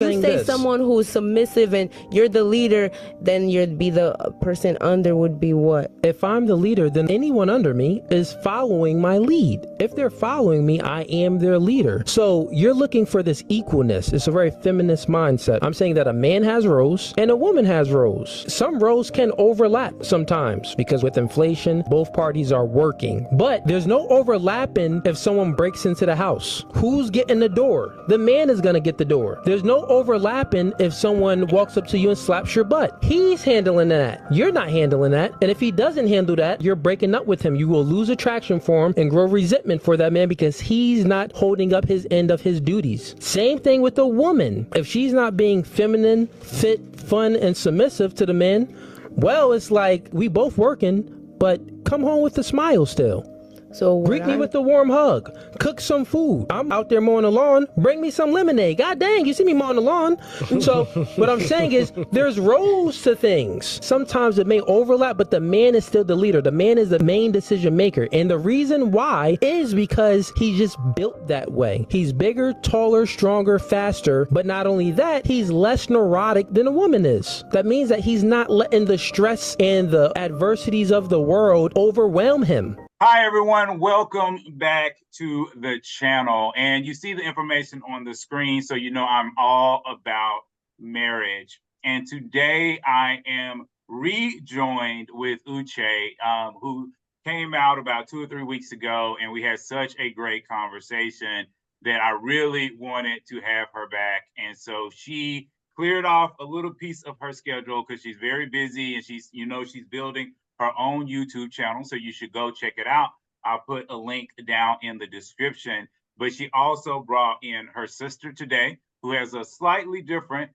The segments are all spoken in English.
You say someone who's submissive and you're the leader, then you'd be the person under would be what? If I'm the leader, then anyone under me is following my lead. If they're following me, I am their leader. So you're looking for this equalness. It's a very feminist mindset. I'm saying that a man has roles and a woman has roles. Some roles can overlap sometimes because with inflation, both parties are working. But there's no overlapping if someone breaks into the house. Who's getting the door? The man is going to get the door. There's no overlapping if someone walks up to you and slaps your butt. He's handling that. You're not handling that. And if he doesn't handle that, you're breaking up with him. You will lose attraction for him and grow resentment for that man because he's not holding up his end of his duties. Same thing with the woman. If she's not being feminine, fit, fun, and submissive to the men, well, it's like we both working, but come home with a smile still. So greet me with a warm hug. Cook some food. I'm out there mowing the lawn. Bring me some lemonade. God dang, you see me mowing the lawn. So what I'm saying is there's roles to things. Sometimes it may overlap, but the man is still the leader. The man is the main decision maker. And the reason why is because he's just built that way. He's bigger, taller, stronger, faster. But not only that, he's less neurotic than a woman is. That means that he's not letting the stress and the adversities of the world overwhelm him. Hi, everyone. Welcome back to the channel. And you see the information on the screen, so you know I'm all about marriage. And today I am rejoined with Uche, who came out about 2 or 3 weeks ago, and we had such a great conversation that I really wanted to have her back. And so she cleared off a little piece of her schedule because she's very busy and she's building her own YouTube channel, so you should go check it out. I'll put a link down in the description. But she also brought in her sister today, who has a slightly different,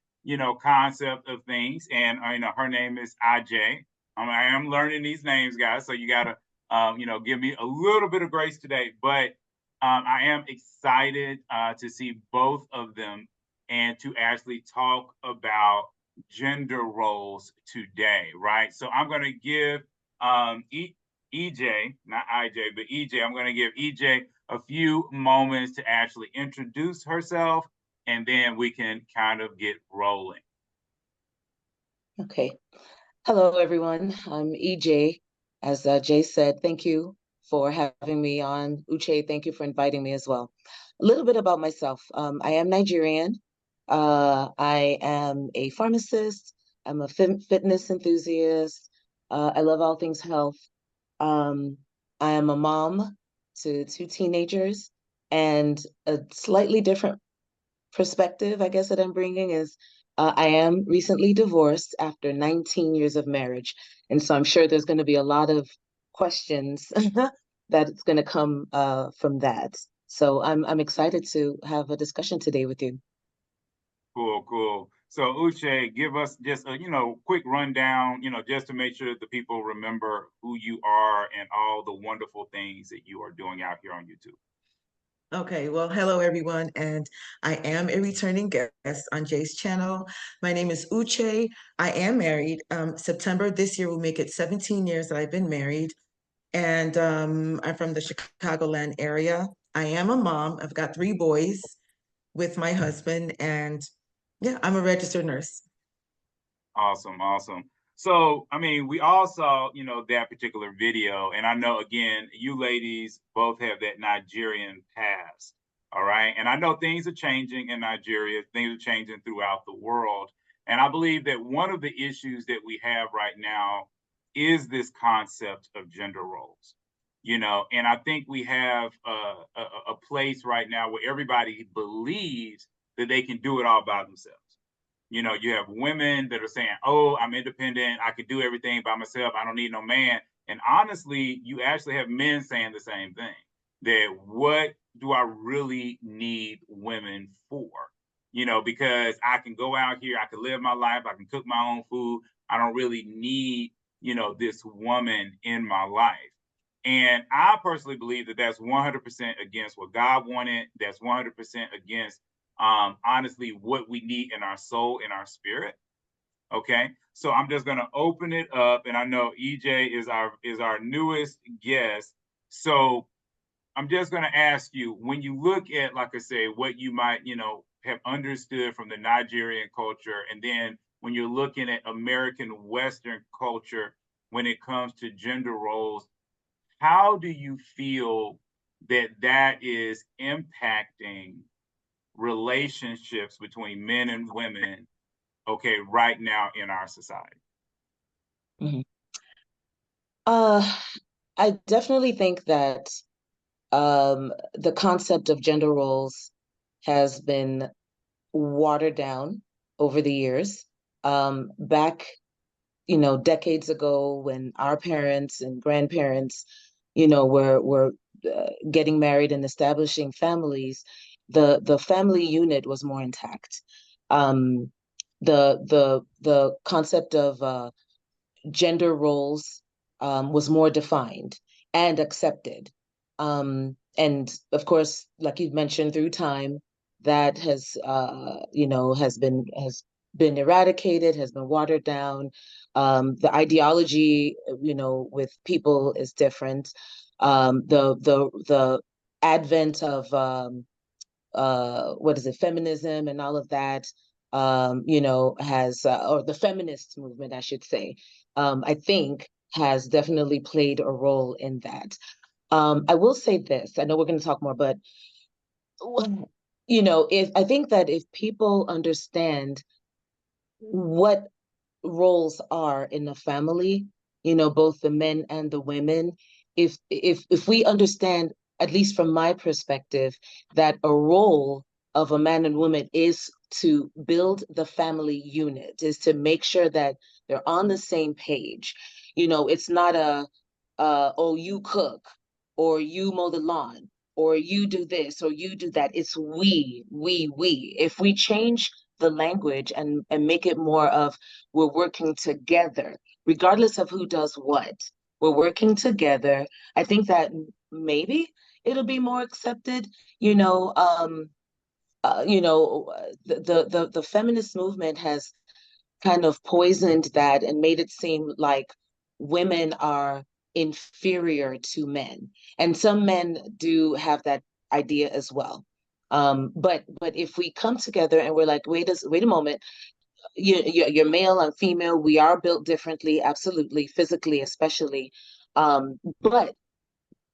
concept of things. And her name is IJ. I am learning these names, guys, so you gotta, give me a little bit of grace today. But I am excited to see both of them and to actually talk about gender roles today, right? So I'm gonna give EJ, not IJ, but EJ, I'm going to give EJ a few moments to actually introduce herself, and then we can kind of get rolling. Okay. Hello, everyone. I'm EJ. As Jay said, thank you for having me on. Uche, thank you for inviting me as well. A little bit about myself. I am Nigerian. I am a pharmacist. I'm a fitness enthusiast. I love all things health. I am a mom to 2 teenagers, and a slightly different perspective, I guess, that I'm bringing is I am recently divorced after 19 years of marriage. And so I'm sure there's going to be a lot of questions that's going to come from that. So I'm excited to have a discussion today with you. Cool. So Uche, give us just a quick rundown, just to make sure that the people remember who you are and all the wonderful things that you are doing out here on YouTube. Okay, well, hello everyone, and I am a returning guest on Jay's channel. My name is Uche. I am married. September this year will make it 17 years that I've been married, and I'm from the Chicagoland area. I am a mom. I've got 3 boys with my husband, and yeah, I'm a registered nurse. Awesome. So, we all saw, that particular video. And I know, again, you ladies both have that Nigerian past. All right. And I know things are changing in Nigeria. Things are changing throughout the world. And I believe that one of the issues that we have right now is this concept of gender roles. And I think we have a place right now where everybody believes that they can do it all by themselves. You have women that are saying, oh, I'm independent. I can do everything by myself. I don't need no man. And honestly, you actually have men saying the same thing, that what do I really need women for? Because I can go out here, I can live my life, I can cook my own food. I don't really need, this woman in my life. And I personally believe that that's 100% against what God wanted. That's 100% against honestly what we need in our soul, in our spirit. Okay, so I'm just going to open it up, and I know EJ is our newest guest. So I'm just going to ask you, when you look at, like I say, what you might have understood from the Nigerian culture, and then when you're looking at American Western culture when it comes to gender roles, how do you feel that that is impacting relationships between men and women, okay, right now in our society? Mhm. I definitely think that the concept of gender roles has been watered down over the years. Back, decades ago, when our parents and grandparents, were getting married and establishing families, the family unit was more intact. Um, the concept of gender roles was more defined and accepted. And of course, like you mentioned, through time, that has been eradicated, has been watered down. The ideology, with people is different. The advent of what is it, feminism and all of that, has, or the feminist movement, I should say, I think has definitely played a role in that. I will say this, I know we're going to talk more, but, if I think that if people understand what roles are in the family, both the men and the women, if we understand, at least from my perspective, that a role of a man and woman is to build the family unit, is to make sure that they're on the same page. It's not oh, you cook, or you mow the lawn, or you do this, or you do that. It's we. If we change the language and make it more of, we're working together, regardless of who does what. We're working together. I think that maybe it'll be more accepted. The feminist movement has kind of poisoned that and made it seem like women are inferior to men. And some men do have that idea as well. But if we come together and we're like, wait a moment, you're male and female, we are built differently, absolutely, physically especially. But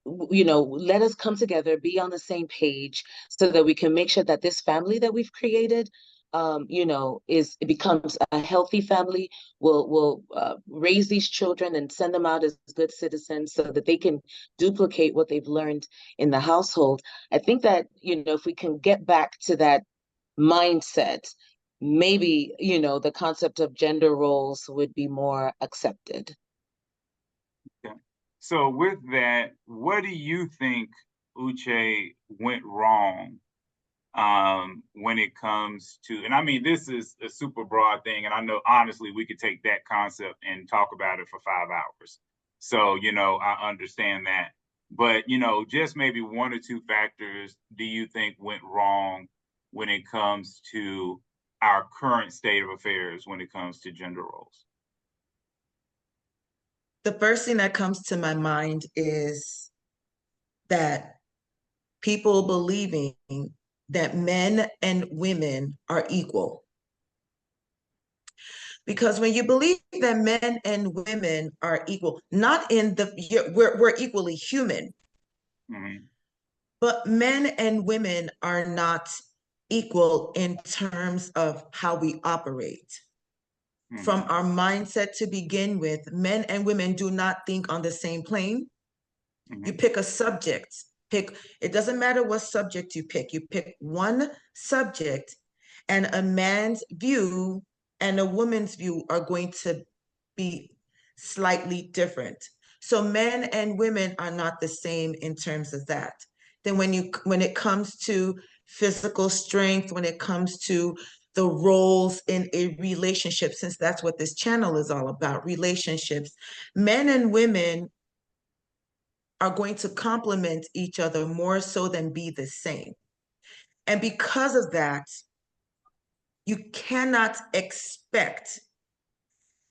let us come together, be on the same page, so that we can make sure that this family that we've created, it becomes a healthy family. We'll raise these children and send them out as good citizens so that they can duplicate what they've learned in the household. I think that, if we can get back to that mindset, maybe, the concept of gender roles would be more accepted. Okay. So with that, what do you think, Uche, went wrong when it comes to, and I mean, this is a super broad thing, and I know honestly we could take that concept and talk about it for 5 hours. So, I understand that. But, just maybe one or two factors do you think went wrong when it comes to our current state of affairs when it comes to gender roles? The first thing that comes to my mind is that people believing that men and women are equal. Because when you believe that men and women are equal, not in we're equally human, Mm-hmm. but men and women are not equal in terms of how we operate. Mm-hmm. From our mindset to begin with, men and women do not think on the same plane. Mm-hmm. You pick a subject, it doesn't matter what subject you pick one subject, and a man's view and a woman's view are going to be slightly different. So men and women are not the same in terms of that. Then when it comes to physical strength, when it comes to the roles in a relationship, since that's what this channel is all about, relationships, men and women are going to complement each other more so than be the same. And because of that, you cannot expect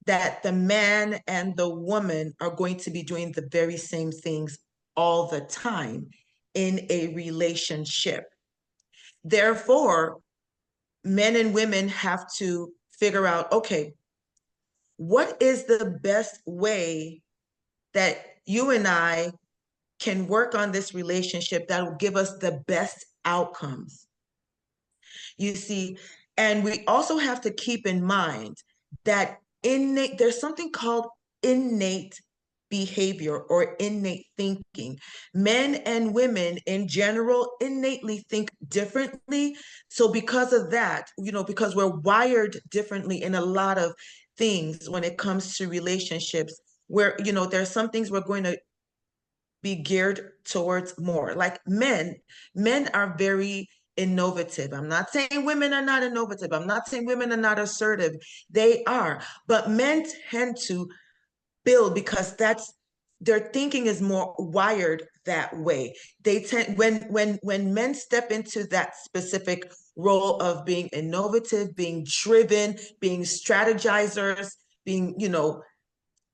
that the man and the woman are going to be doing the very same things all the time in a relationship. Therefore, men and women have to figure out, okay, what is the best way that you and I can work on this relationship that will give us the best outcomes? You see, and we also have to keep in mind that there's something called innate behavior or innate thinking. Men and women in general innately think differently. So because of that, because we're wired differently in a lot of things when it comes to relationships, where, there's some things we're going to be geared towards more. Like men are very innovative. I'm not saying women are not innovative. I'm not saying women are not assertive. They are. But men tend to build because their thinking is more wired that way. They tend when men step into that specific role of being innovative, being driven, being strategizers, being,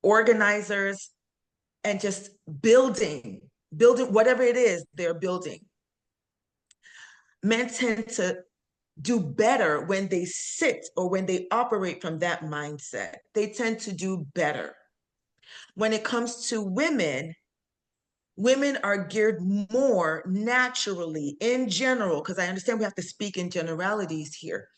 organizers, and just building whatever it is they're building. Men tend to do better when they sit or when they operate from that mindset. They tend to do better. When it comes to women are geared more naturally in general, because I understand we have to speak in generalities here.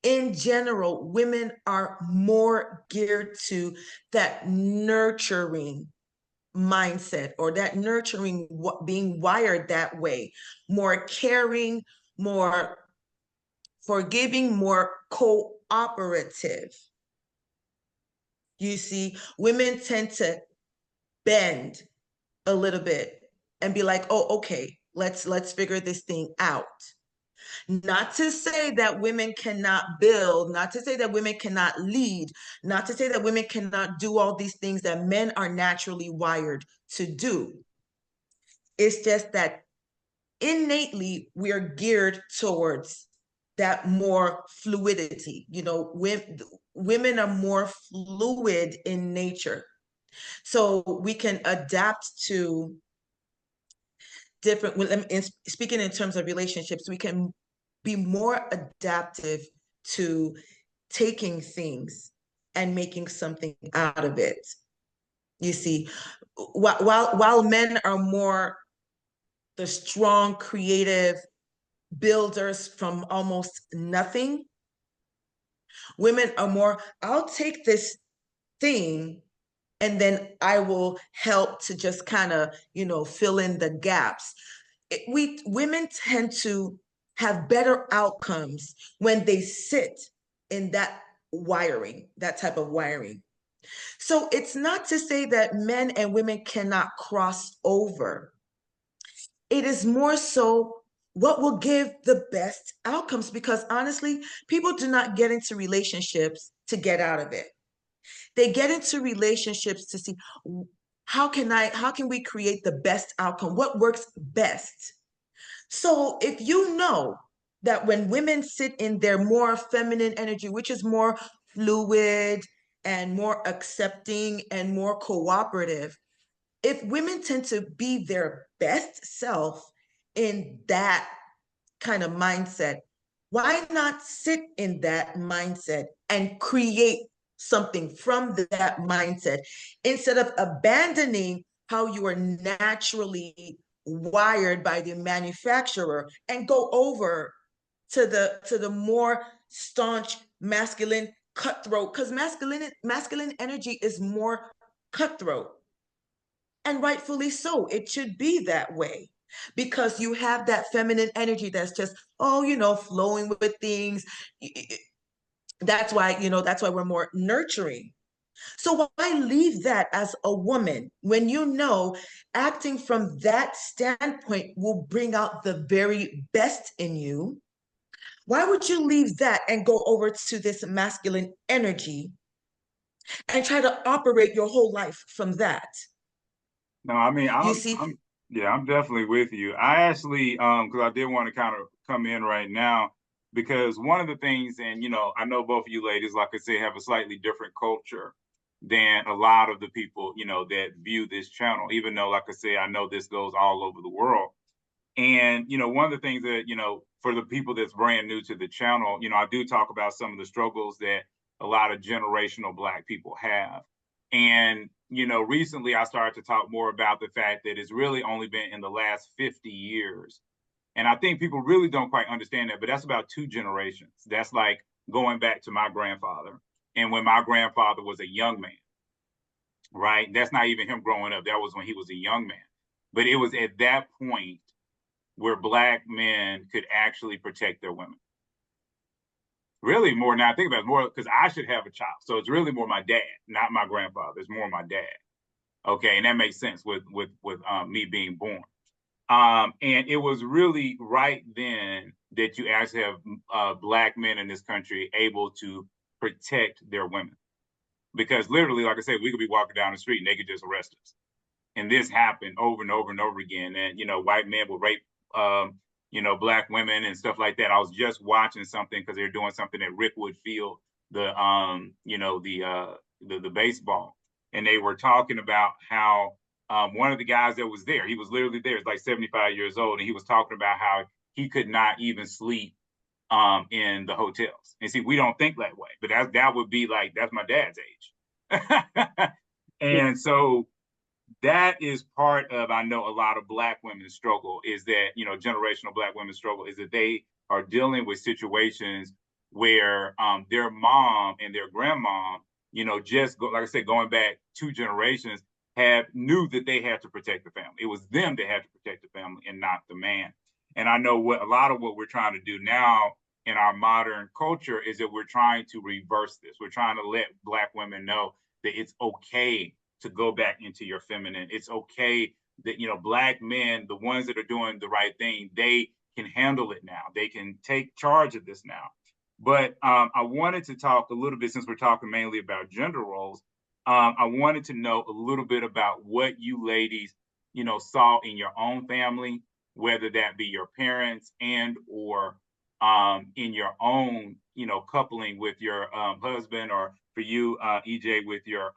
In general, women are more geared to that nurturing mindset, or that nurturing, being wired that way, more caring, more forgiving, more cooperative. You see, women tend to bend a little bit and be like, oh, okay, let's figure this thing out. Not to say that women cannot build, not to say that women cannot lead, not to say that women cannot do all these things that men are naturally wired to do. It's just that innately we are geared towards that more fluidity. Women are more fluid in nature. So we can adapt to speaking in terms of relationships, we can be more adaptive to taking things and making something out of it. You see, while men are more the strong, creative builders from almost nothing, women are more, I'll take this thing and then I will help to just kind of, fill in the gaps. Women tend to have better outcomes when they sit in that wiring, that type of wiring. So it's not to say that men and women cannot cross over. It is more so what will give the best outcomes, because honestly, people do not get into relationships to get out of it. They get into relationships to see how can we create the best outcome? What works best? So if you know that when women sit in their more feminine energy, which is more fluid and more accepting and more cooperative, if women tend to be their best self in that kind of mindset, why not sit in that mindset and create something from that mindset instead of abandoning how you are naturally wired by the manufacturer and go over to the more staunch masculine cutthroat, because masculine energy is more cutthroat, and rightfully so. It should be that way, because you have that feminine energy that's just, flowing with things. That's why we're more nurturing. So why leave that as a woman when acting from that standpoint will bring out the very best in you? Why would you leave that and go over to this masculine energy and try to operate your whole life from that? No, I mean, You see, I'm definitely with you. I actually, because I did want to kind of come in right now, because one of the things, and I know both of you ladies, like I say, have a slightly different culture than a lot of the people, that view this channel, even though, like I say, I know this goes all over the world. And, one of the things that, for the people that's brand new to the channel, I do talk about some of the struggles that a lot of generational Black people have. And, recently I started to talk more about the fact that it's really only been in the last 50 years. And I think people really don't quite understand that, but that's about 2 generations. That's like going back to my grandfather. And when my grandfather was a young man, right? That's not even him growing up. That was when he was a young man. But it was at that point where Black men could actually protect their women. Really more now I think about it, more because I should have a child. So it's really more my dad, not my grandfather. It's more my dad. Okay, and that makes sense with me being born. And it was really right then that you actually have Black men in this country able to protect their women. Because literally, like I said, we could be walking down the street and they could just arrest us. And this happened over and over and over again. And, white men will rape, Black women and stuff like that. I was just watching something because they're doing something at Rickwood Field, the baseball. And they were talking about how one of the guys that was there, he was literally there, he's like 75 years old. And he was talking about how he could not even sleep in the hotels. And see, we don't think that way, but that would be like, that's my dad's age. And so that is part of, I know a lot of Black women's struggle is that, generational Black women's struggle is that they are dealing with situations where their mom and their grandmom, like I said, going back 2 generations, knew that they had to protect the family. It was them that had to protect the family and not the man. And I know a lot of what we're trying to do now in our modern culture is that we're trying to reverse this. We're trying to let Black women know that it's okay to go back into your feminine. It's okay that, Black men, the ones that are doing the right thing, they can handle it now. They can take charge of this now. But I wanted to talk a little bit, since we're talking mainly about gender roles, I wanted to know a little bit about what you ladies, saw in your own family, whether that be your parents and or in your own, coupling with your husband, or for you, EJ, with your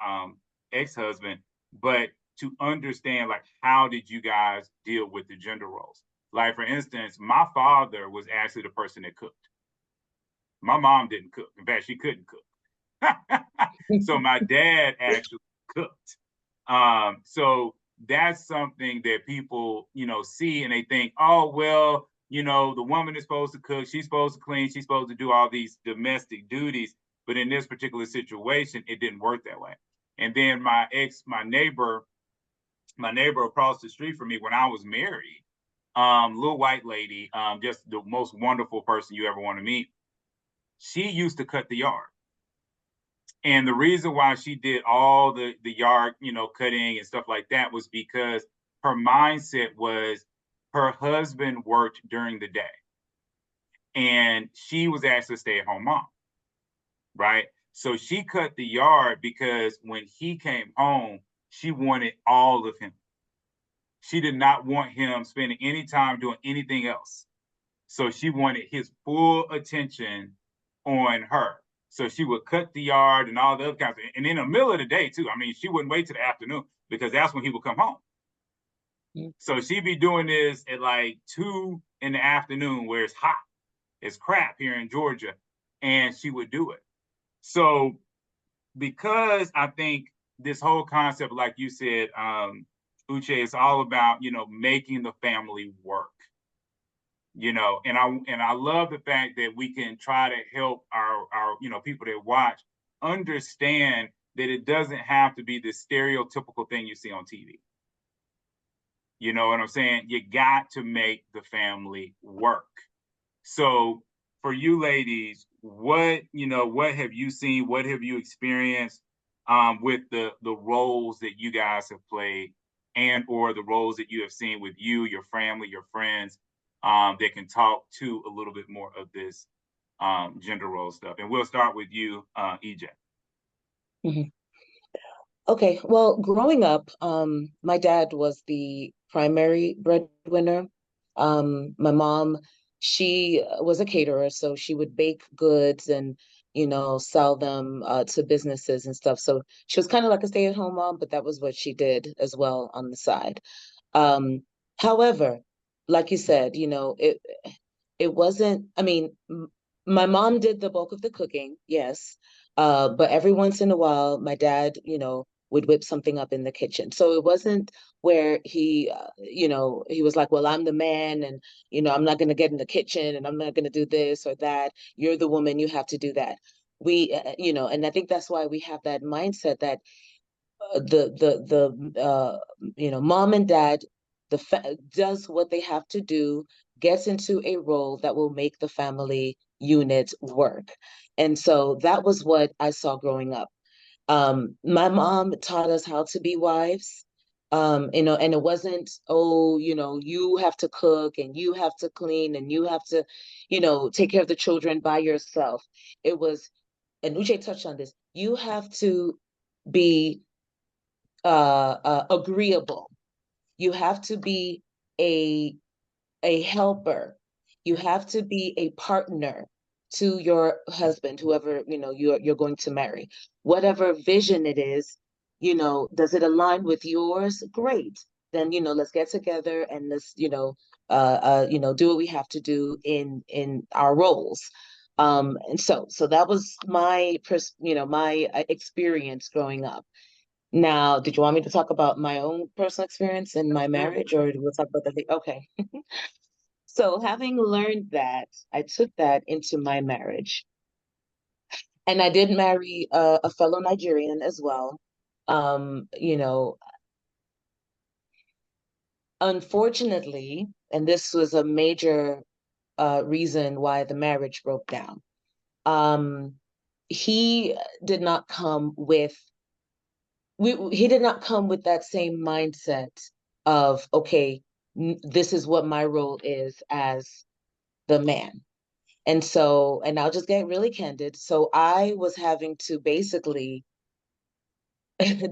ex-husband, but to understand, like, how did you guys deal with the gender roles? Like, for instance, my father was actually the person that cooked. My mom didn't cook. In fact, she couldn't cook. So my dad actually cooked. So that's something that people, see and they think, oh, well, the woman is supposed to cook, she's supposed to clean, she's supposed to do all these domestic duties. But in this particular situation, it didn't work that way. And then my neighbor across the street from me when I was married, little white lady, just the most wonderful person you ever want to meet. She used to cut the yard. And the reason why she did all the yard, cutting and stuff like that was because her mindset was her husband worked during the day. And she was actually a stay-at-home mom, right? So she cut the yard because when he came home, she wanted all of him. She did not want him spending any time doing anything else. So she wanted his full attention on her. So she would cut the yard and all the other kinds of, and in the middle of the day too. I mean, she wouldn't wait till the afternoon because that's when he would come home. So she'd be doing this at like 2 in the afternoon where it's hot, it's crap here in Georgia, and she would do it. So because I think this whole concept, like you said, Uche, is all about, making the family work. And I love the fact that we can try to help our people that watch understand that it doesn't have to be the stereotypical thing you see on TV. You know what I'm saying? You got to make the family work. So for you ladies, what have you seen? What have you experienced with the roles that you guys have played, and or the roles that you have seen with you, your family, your friends, that can talk to a little bit more of this gender role stuff? And we'll start with you, EJ. Mm-hmm. Okay, well, growing up, my dad was the primary breadwinner. My mom, she was a caterer, so she would bake goods and, sell them to businesses and stuff. So she was kind of like a stay-at-home mom, but that was what she did as well on the side. However, like you said, it wasn't, I mean, my mom did the bulk of the cooking, yes. But every once in a while, my dad, would whip something up in the kitchen. So it wasn't where he was like, well, I'm the man and, I'm not going to get in the kitchen and I'm not going to do this or that. You're the woman, you have to do that. And I think that's why we have that mindset that mom and dad does what they have to do, gets into a role that will make the family unit work. And so that was what I saw growing up. My mom taught us how to be wives. And it wasn't, oh, you have to cook and you have to clean and you have to, take care of the children by yourself. It was, and Uche touched on this, you have to be agreeable. You have to be a helper. You have to be a partner to your husband, whoever you're going to marry. Whatever vision it is, does it align with yours? Great. Then let's get together and let's do what we have to do in our roles. And so that was my my experience growing up. Now, did you want me to talk about my own personal experience in my marriage, or we'll talk about the thing? Okay. So having learned that, I took that into my marriage. And I did marry a fellow Nigerian as well. Unfortunately, and this was a major reason why the marriage broke down. He did not come with he did not come with that same mindset of, okay, this is what my role is as the man. And I'll just get really candid. So I was having to basically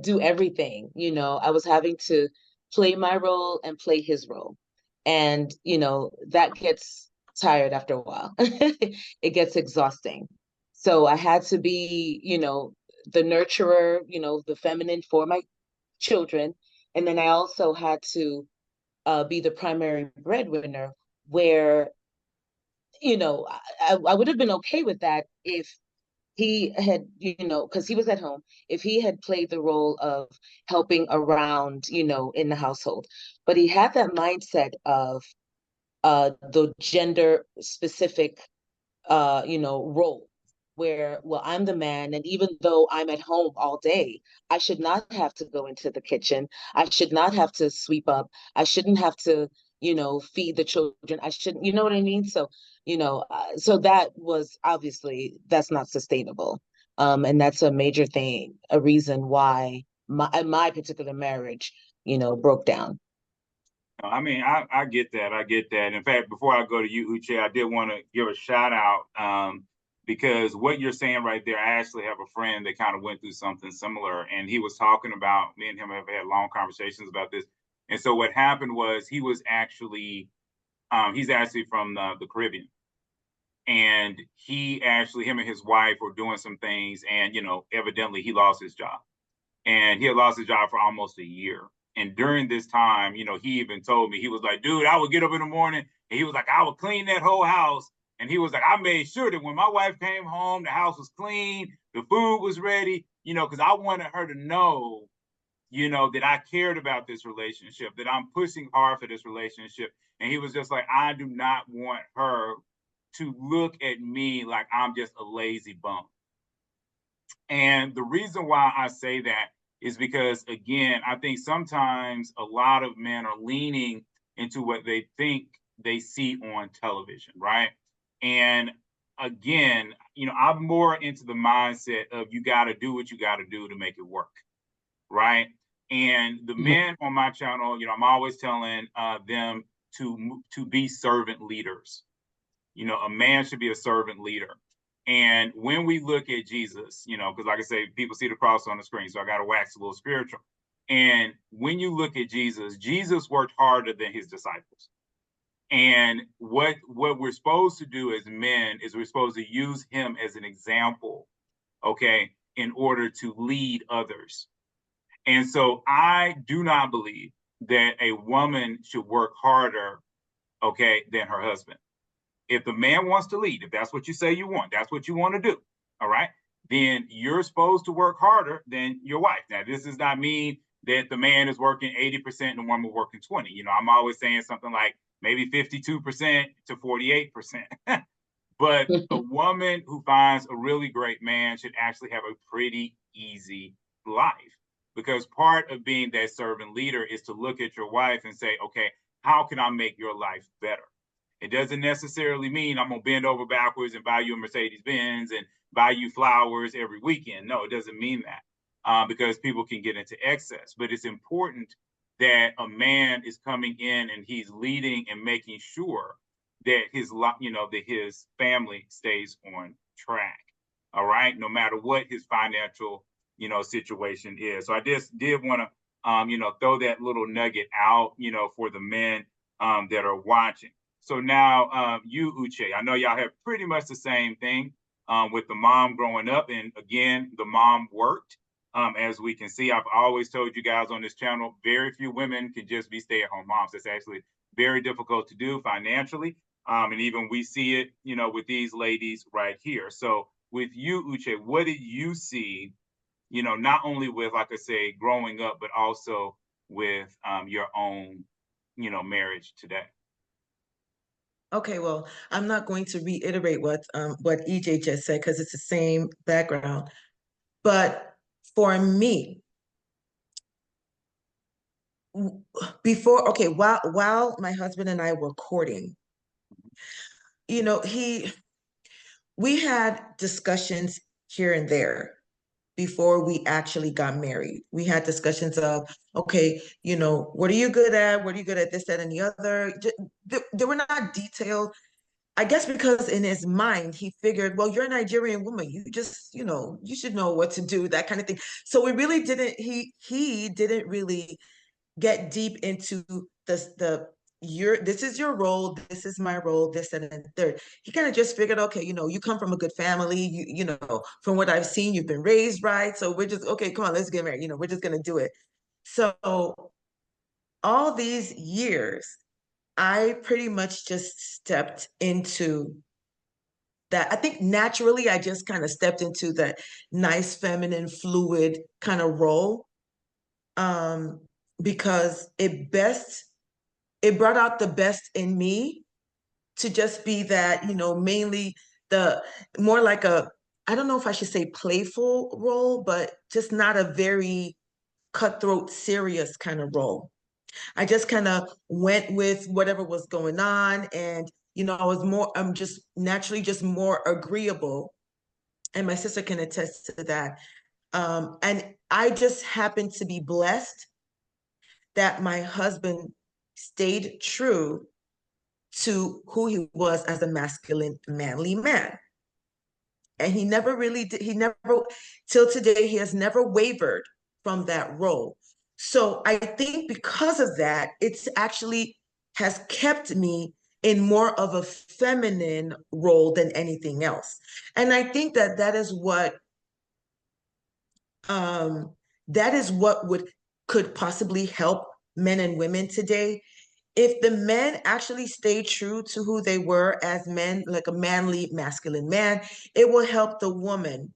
do everything, I was having to play my role and play his role. And, that gets tired after a while. It gets exhausting. So I had to be, the nurturer, the feminine for my children. And then I also had to be the primary breadwinner where, I would have been okay with that if he had, because he was at home, if he had played the role of helping around, in the household. But he had that mindset of the gender specific, role where, well, I'm the man, and even though I'm at home all day, I should not have to go into the kitchen. I should not have to sweep up. I shouldn't have to, feed the children. I shouldn't, you know what I mean? So, so that was obviously that's not sustainable. And that's a major thing, a reason why my particular marriage, broke down. I mean, I get that. I get that. In fact, before I go to you, Uche, I did want to give a shout out because what you're saying right there, I actually have a friend that kind of went through something similar, and he was talking about, me and him have had long conversations about this. And so what happened was he's actually from the Caribbean, and him and his wife were doing some things, and evidently he lost his job, and he had lost his job for almost a year. And during this time, he even told me, he was like, dude, I would get up in the morning and he was like, I would clean that whole house. And he was like, I made sure that when my wife came home, the house was clean, the food was ready, because I wanted her to know, that I cared about this relationship, that I'm pushing hard for this relationship. And he was just like, I do not want her to look at me like I'm just a lazy bum. And the reason why I say that is because, again, I think sometimes a lot of men are leaning into what they think they see on television, right? And again, I'm more into the mindset of you got to do what you got to do to make it work, right? And the men on my channel, I'm always telling them to be servant leaders. A man should be a servant leader. And when we look at Jesus, because like I say, people see the cross on the screen, so I got to wax a little spiritual. And when you look at Jesus, Jesus worked harder than his disciples. And what we're supposed to do as men is we're supposed to use him as an example, okay, in order to lead others. And so I do not believe that a woman should work harder okay, than her husband. If the man wants to lead, if that's what you say you want, that's what you want to do, all right, then you're supposed to work harder than your wife. Now, this does not mean that the man is working 80% and the woman working 20. You know, I'm always saying something like maybe 52% to 48%. But a woman who finds a really great man should actually have a pretty easy life, because part of being that servant leader is to look at your wife and say, okay, how can I make your life better? It doesn't necessarily mean I'm going to bend over backwards and buy you a Mercedes Benz and buy you flowers every weekend. No, it doesn't mean that, because people can get into excess. But it's important that a man is coming in and he's leading and making sure that that his family stays on track. All right, no matter what his financial situation is. So I just did want to throw that little nugget out for the men that are watching. So now you, Uche, I know y'all have pretty much the same thing with the mom growing up, and again, the mom worked. As we can see, I've always told you guys on this channel, very few women can just be stay-at-home moms. It's actually very difficult to do financially. And even we see it, with these ladies right here. So with you, Uche, what did you see, not only with, like I say, growing up, but also with your own, marriage today? Okay, well, I'm not going to reiterate what EJ just said because it's the same background. But for me, while my husband and I were courting, we had discussions here and there before we actually got married. We had discussions of, okay, what are you good at? What are you good at? This, that, and the other. They were not detailed. I guess because in his mind, he figured, well, you're a Nigerian woman. You just, you should know what to do, that kind of thing. So we really didn't, he didn't really get deep into this is your role, this is my role, this and the third. He kind of just figured, okay, you come from a good family, from what I've seen, you've been raised right. So we're just, okay, come on, let's get married. We're just gonna do it. So all these years, I pretty much just stepped into that. I think naturally, I just kind of stepped into that nice, feminine, fluid kind of role, because it brought out the best in me to just be that, mainly the more like I don't know if I should say playful role, but just not a very cutthroat, serious kind of role. I just kind of went with whatever was going on. And, I'm just naturally just more agreeable. And my sister can attest to that. And I just happened to be blessed that my husband stayed true to who he was as a masculine, manly man. And he never really did, till today, he has never wavered from that role. So I think because of that, it's actually has kept me in more of a feminine role than anything else. And I think that is what could possibly help men and women today. If the men actually stay true to who they were as men, like a manly, masculine man, it will help the woman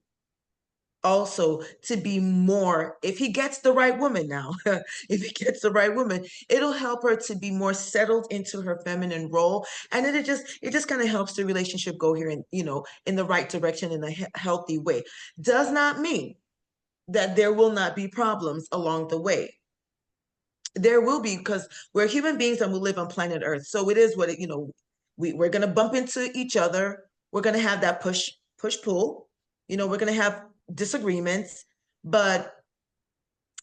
also to be more, if he gets the right woman now, if he gets the right woman, it'll help her to be more settled into her feminine role. And it just kind of helps the relationship go here in the right direction in a healthy way. Does not mean that there will not be problems along the way. There will be, because we're human beings and we live on planet Earth. So it is what we're going to bump into each other. We're going to have that push pull. We're going to have disagreements, but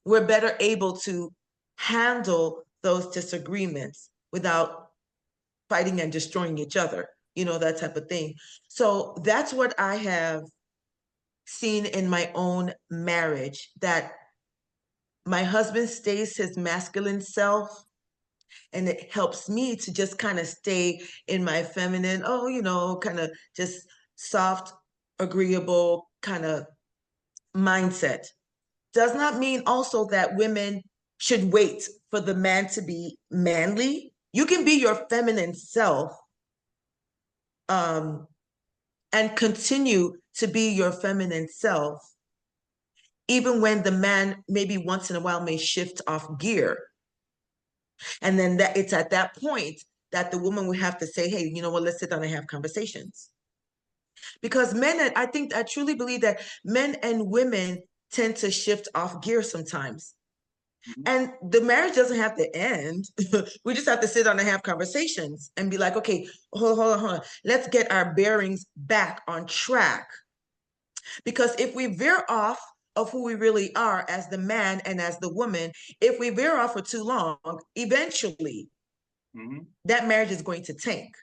we're better able to handle those disagreements without fighting and destroying each other, that type of thing. So that's what I have seen in my own marriage, that my husband stays his masculine self, and it helps me to just kind of stay in my feminine, kind of just soft, agreeable kind of mindset. Does not mean also that women should wait for the man to be manly. You can be your feminine self and continue to be your feminine self, even when the man maybe once in a while may shift off gear. And then that it's at that point that the woman would have to say, hey, you know what, let's sit down and have conversations. Because I truly believe that men and women tend to shift off gear sometimes. Mhm. And the marriage doesn't have to end. We just have to sit down and have conversations and be like, okay, hold on. Let's get our bearings back on track. Because if we veer off of who we really are as the man and as the woman, if we veer off for too long, eventually that marriage is going to tank.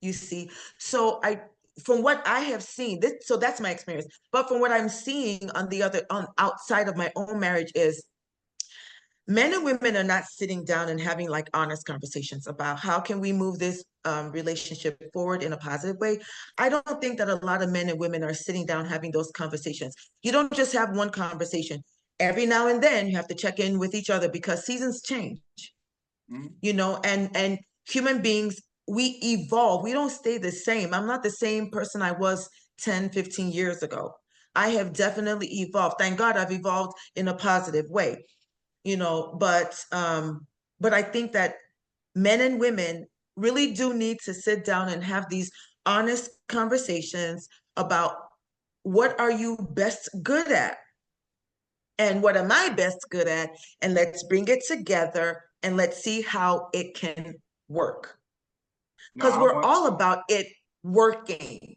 You see? So from what I have seen, so that's my experience. But from what I'm seeing on outside of my own marriage is men and women are not sitting down and having like honest conversations about how can we move this relationship forward in a positive way. I don't think that a lot of men and women are sitting down having those conversations. You don't just have one conversation. Every now and then you have to check in with each other because seasons change, you know, and human beings, we evolve. We don't stay the same. I'm not the same person I was 10, 15 years ago. I have definitely evolved. Thank God I've evolved in a positive way, you know, but I think that men and women really do need to sit down and have these honest conversations about what are you best good at and what am I best good at, and let's bring it together and let's see how it can work, No, because we're all about it working,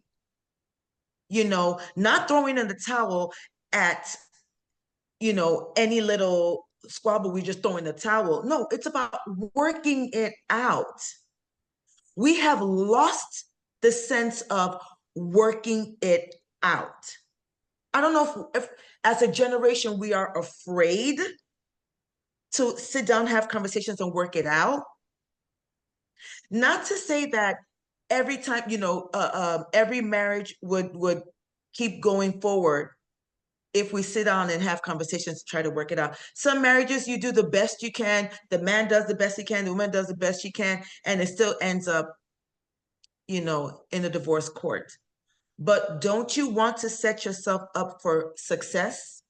you know, not throwing in the towel at, you know, any little squabble, we just throw in the towel. No, it's about working it out. We have lost the sense of working it out. I don't know if as a generation we are afraid to sit down, have conversations and work it out. Not to say that every time, you know, every marriage would keep going forward if we sit down and have conversations to try to work it out. Some marriages, you do the best you can. The man does the best he can. The woman does the best she can. And it still ends up, you know, in a divorce court. But don't you want to set yourself up for success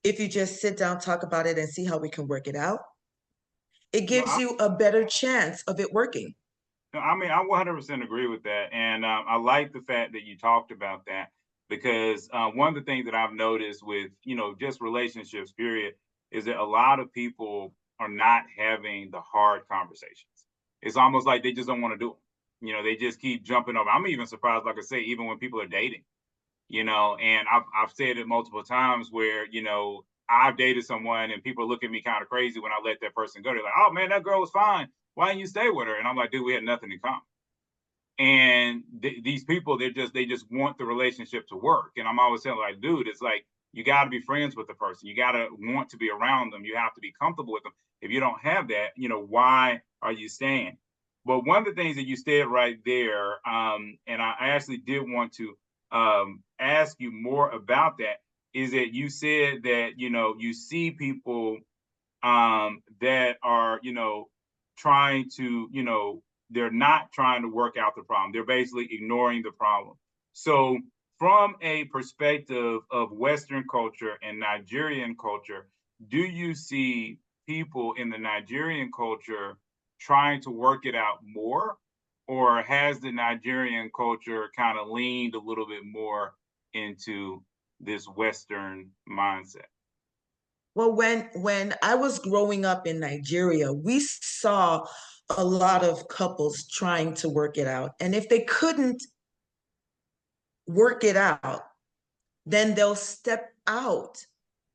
if you just sit down, talk about it, and see how we can work it out? It gives you a better chance of it working. I mean, I 100% agree with that. And I like the fact that you talked about that because one of the things that I've noticed with, you know, just relationships, period, is that a lot of people are not having the hard conversations. It's almost like they just don't want to do them. You know, they just keep jumping over. I'm even surprised, like I say, even when people are dating, you know, and I've said it multiple times where, you know, I've dated someone and people look at me kind of crazy when I let that person go. They're like, oh man, that girl was fine. Why didn't you stay with her? And I'm like, dude, we had nothing in common. And these people, they just want the relationship to work. And I'm always saying, like, dude, it's like you got to be friends with the person. You got to want to be around them. You have to be comfortable with them. If you don't have that, you know, why are you staying? But one of the things that you said right there, and I actually did want to ask you more about that, is that you said that, you know, you see people that are, you know, trying to, you know, they're not trying to work out the problem. They're basically ignoring the problem. So from a perspective of Western culture and Nigerian culture, do you see people in the Nigerian culture trying to work it out more? Or has the Nigerian culture kind of leaned a little bit more into this Western mindset? Well, when I was growing up in Nigeria, we saw a lot of couples trying to work it out. And if they couldn't work it out, then they'll step out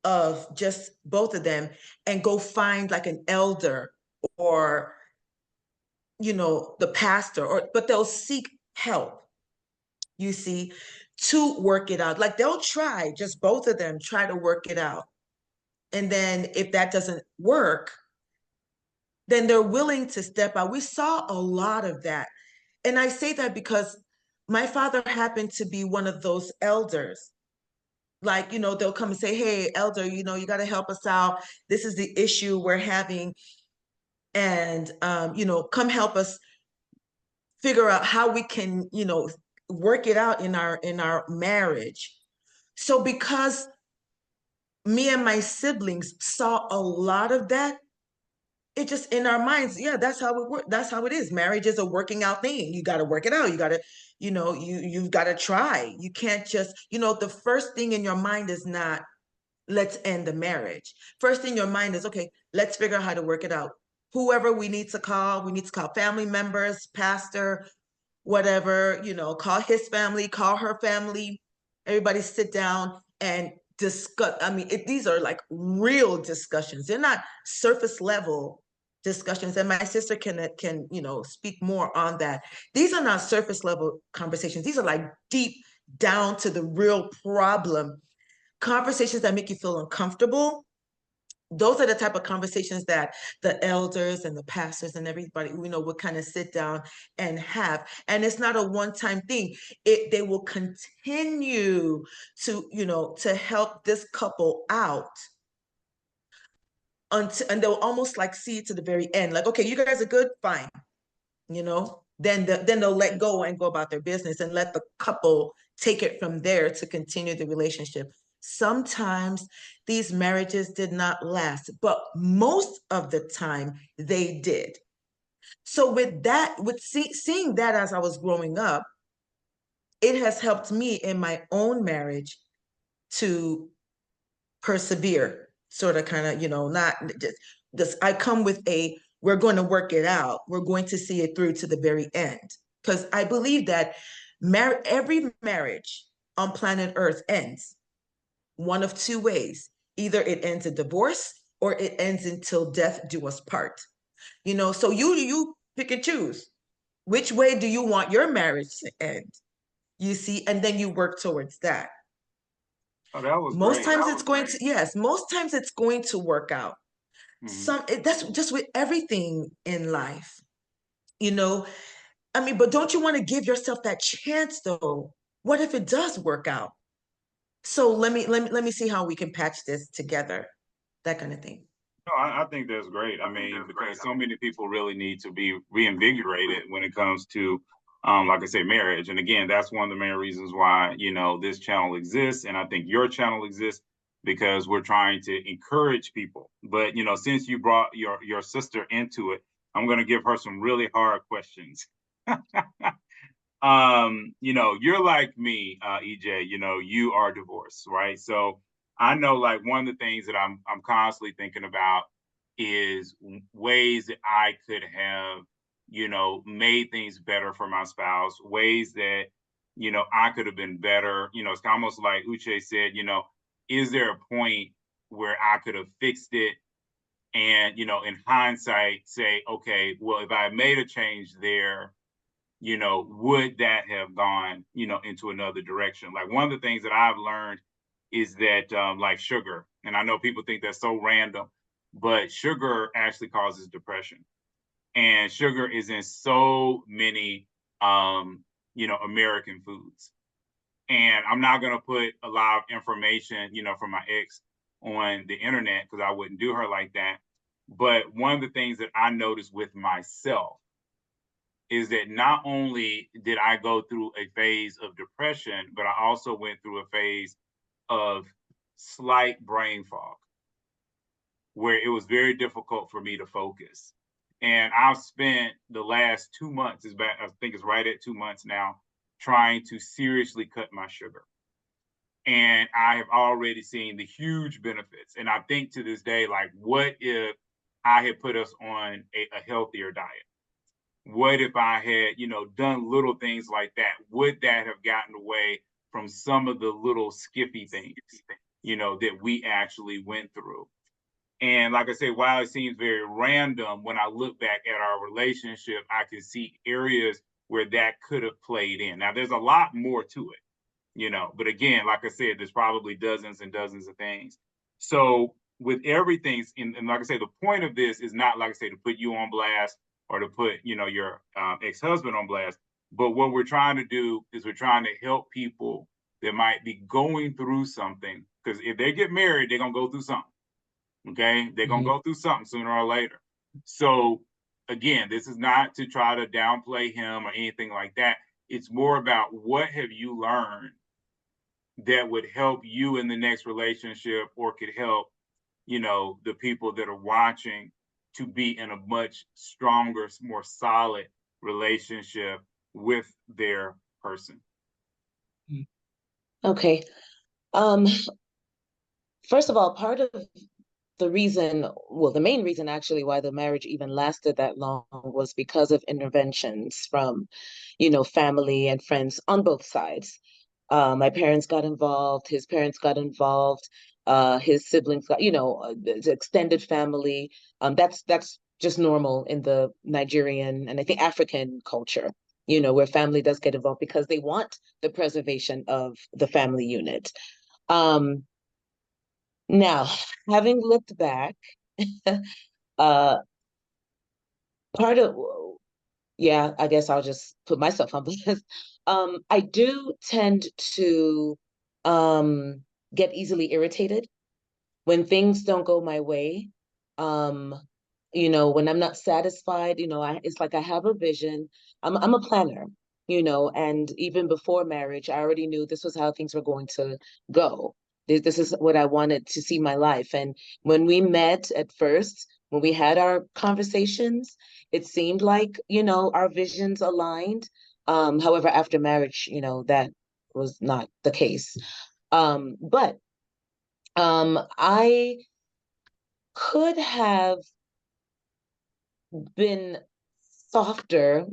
of just both of them and go find like an elder or, you know, the pastor, or but they'll seek help, you see, to work it out. Like they'll try, just both of them try to work it out. And then if that doesn't work, then they're willing to step out. We saw a lot of that. And I say that because my father happened to be one of those elders. Like, you know, they'll come and say, hey, elder, you know, you got to help us out. This is the issue we're having. and come help us figure out how we can, work it out in our marriage. So because me and my siblings saw a lot of that, it just in our minds, yeah, that's how it works. That's how it is. Marriage is a working out thing. You got to work it out. You got to, you've got to try. You can't just, the first thing in your mind is not, let's end the marriage. First thing in your mind is, okay, let's figure out how to work it out. Whoever we need to call family members, pastor, whatever, call his family, call her family. Everybody sit down and discuss. I mean, these are like real discussions. They're not surface level discussions. And my sister can speak more on that. These are not surface level conversations. These are like deep down to the real problem. Conversations that make you feel uncomfortable. Those are the type of conversations that the elders and the pastors and everybody, would kind of sit down and have. And it's not a one-time thing. They will continue to help this couple out until, and they'll almost like see it to the very end. Like, okay, you guys are good, fine. Then they'll let go and go about their business and let the couple take it from there to continue the relationship. Sometimes these marriages did not last, but most of the time they did. So with that, seeing that as I was growing up, it has helped me in my own marriage to persevere, sort of kind of, not just I come with we're going to work it out. We're going to see it through to the very end. Because I believe that every marriage on planet Earth ends one of two ways. Either it ends in divorce or it ends until death do us part. So you pick and choose. Which way do you want your marriage to end? You see, and then you work towards that. Oh, that was most great. times it's going to, yes, most times it's going to work out. That's just with everything in life, I mean, but don't you want to give yourself that chance though? What if it does work out? So let me see how we can patch this together, that kind of thing. No, I think that's great. I mean, because so many people really need to be reinvigorated when it comes to, like I say, marriage. And again, that's one of the main reasons why, this channel exists. And I think your channel exists because we're trying to encourage people. But, since you brought your sister into it, I'm going to give her some really hard questions. You're like me, EJ, you are divorced, right? So I know like one of the things that I'm constantly thinking about is ways that I could have, made things better for my spouse, ways that, I could have been better. It's almost like Uche said, is there a point where I could have fixed it? And, in hindsight, say, okay, well, if I made a change there, would that have gone, into another direction? Like one of the things that I've learned is that like sugar, and I know people think that's so random, but sugar actually causes depression. And sugar is in so many, American foods. And I'm not going to put a lot of information, from my ex on the internet because I wouldn't do her like that. But one of the things that I noticed with myself is that not only did I go through a phase of depression, but I also went through a phase of slight brain fog where it was very difficult for me to focus. And I've spent the last 2 months, I think it's right at 2 months now, trying to seriously cut my sugar. And I have already seen the huge benefits. And I think to this day, like, what if I had put us on a healthier diet? What if I had, done little things like that? Would that have gotten away from some of the little skiffy things, that we actually went through? And like I said, while it seems very random, when I look back at our relationship, I can see areas where that could have played in. Now, there's a lot more to it, but again, like I said, there's probably dozens and dozens of things. So with everything, and like I say, the point of this is not, like I say, to put you on blast or to put, your ex-husband on blast. But what we're trying to do is we're trying to help people that might be going through something. Because if they get married, they're going to go through something. Okay? They're going to go through something sooner or later. So again, this is not to try to downplay him or anything like that. It's more about what have you learned that would help you in the next relationship or could help, the people that are watching to be in a much stronger, more solid relationship with their person. Okay. Um, First of all, part of the reason, well, the main reason actually why the marriage even lasted that long was because of interventions from, family and friends on both sides. My parents got involved, his parents got involved, his siblings got, the extended family. That's just normal in the Nigerian and I think African culture, where family does get involved because they want the preservation of the family unit. Um, Now, having looked back, uh, part of, yeah, I guess I'll just put myself on blast. I do tend to um, get easily irritated when things don't go my way. Um, when I'm not satisfied, it's like I have a vision. I'm a planner, and even before marriage, I already knew this was how things were going to go. This is what I wanted to see my life. And when we met at first, when we had our conversations, it seemed like, our visions aligned. However, after marriage, that was not the case. But I could have been softer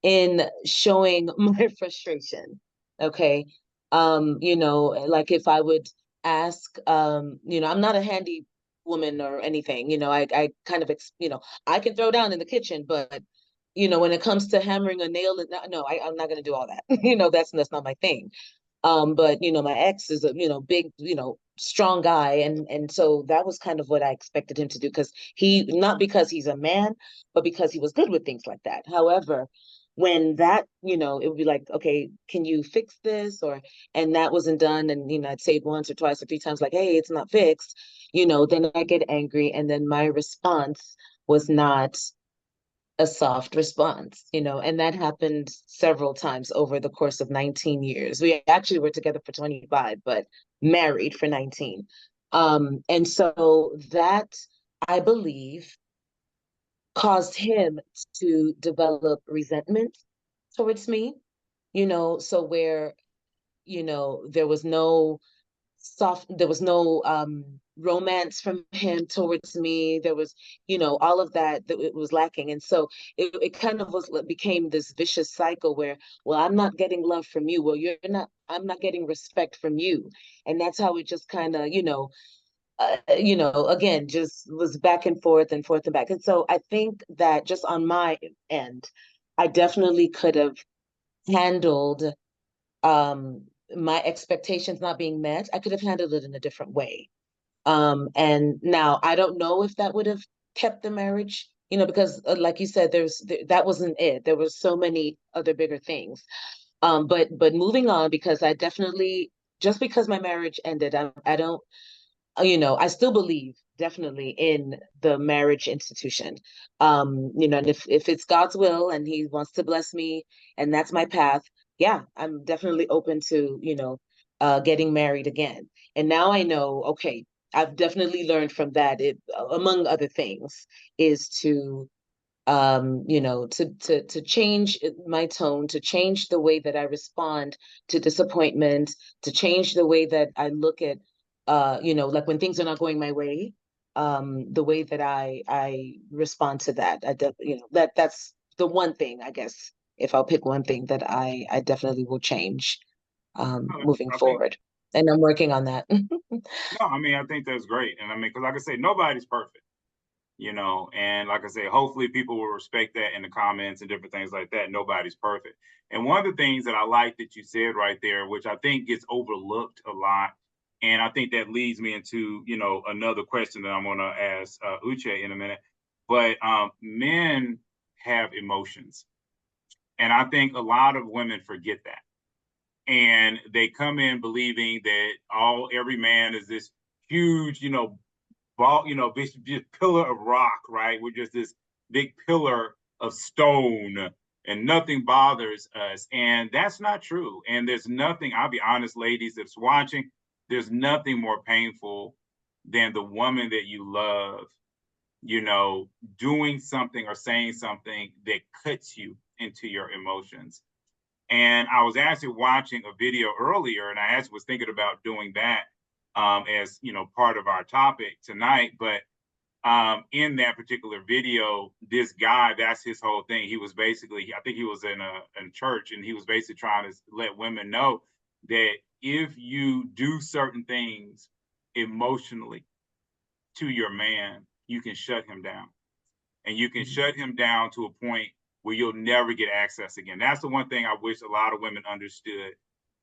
in showing my frustration. Okay. Like if I would ask, I'm not a handy woman or anything, I kind of, I can throw down in the kitchen, but when it comes to hammering a nail, no, I'm not going to do all that. That's not my thing. But my ex is a big, strong guy, and so that was kind of what I expected him to do because he not because he's a man, but because he was good with things like that. However, when that it would be like, okay, can you fix this, or and that wasn't done, and I'd say it once or twice or three times like, hey, it's not fixed, then I get angry, and then my response was not a soft response, and that happened several times over the course of 19 years. We actually were together for 25, but married for 19. And so that, I believe, caused him to develop resentment towards me, so where, there was no there was no romance from him towards me. There was all of that it was lacking, and so it kind of became this vicious cycle where, well, I'm not getting love from you, well, I'm not getting respect from you, and that's how it just kind of again, just was back and forth and forth and back. And so I think that just on my end, I definitely could have handled um my expectations not being met. I could have handled it in a different way. And now I don't know if that would have kept the marriage, because like you said, that wasn't it. There were so many other bigger things. But moving on, because I definitely, just because my marriage ended, I don't, I still believe definitely in the marriage institution. And if it's God's will and he wants to bless me and that's my path, yeah, I'm definitely open to, getting married again. And now I know, okay, I've definitely learned from that, among other things, is to to change my tone, to change the way that I respond to disappointment, to change the way that I look at like when things are not going my way, the way that I respond to that. That's the one thing, I guess, if I'll pick one thing that I definitely will change moving I think forward. And I'm working on that. no, I mean I think that's great, and I mean because like I said, nobody's perfect. And like I say, hopefully people will respect that in the comments and different things like that. Nobody's perfect. And one of the things that I like that you said right there, which I think gets overlooked a lot, and I think that leads me into, another question that I'm going to ask Uche in a minute, but men have emotions. And I think a lot of women forget that. And they come in believing that every man is this huge, ball, this pillar of rock, right? We're just this big pillar of stone and nothing bothers us. And that's not true. And there's nothing, I'll be honest, ladies that's watching, there's nothing more painful than the woman that you love, doing something or saying something that cuts you into your emotions. And I was actually watching a video earlier, and I actually was thinking about doing that as part of our topic tonight. But in that particular video, this guy, that's his whole thing. He was basically, I think he was in a church, and he was basically trying to let women know that if you do certain things emotionally to your man, you can shut him down. And you can shut him down to a point where you'll never get access again. That's the one thing I wish a lot of women understood.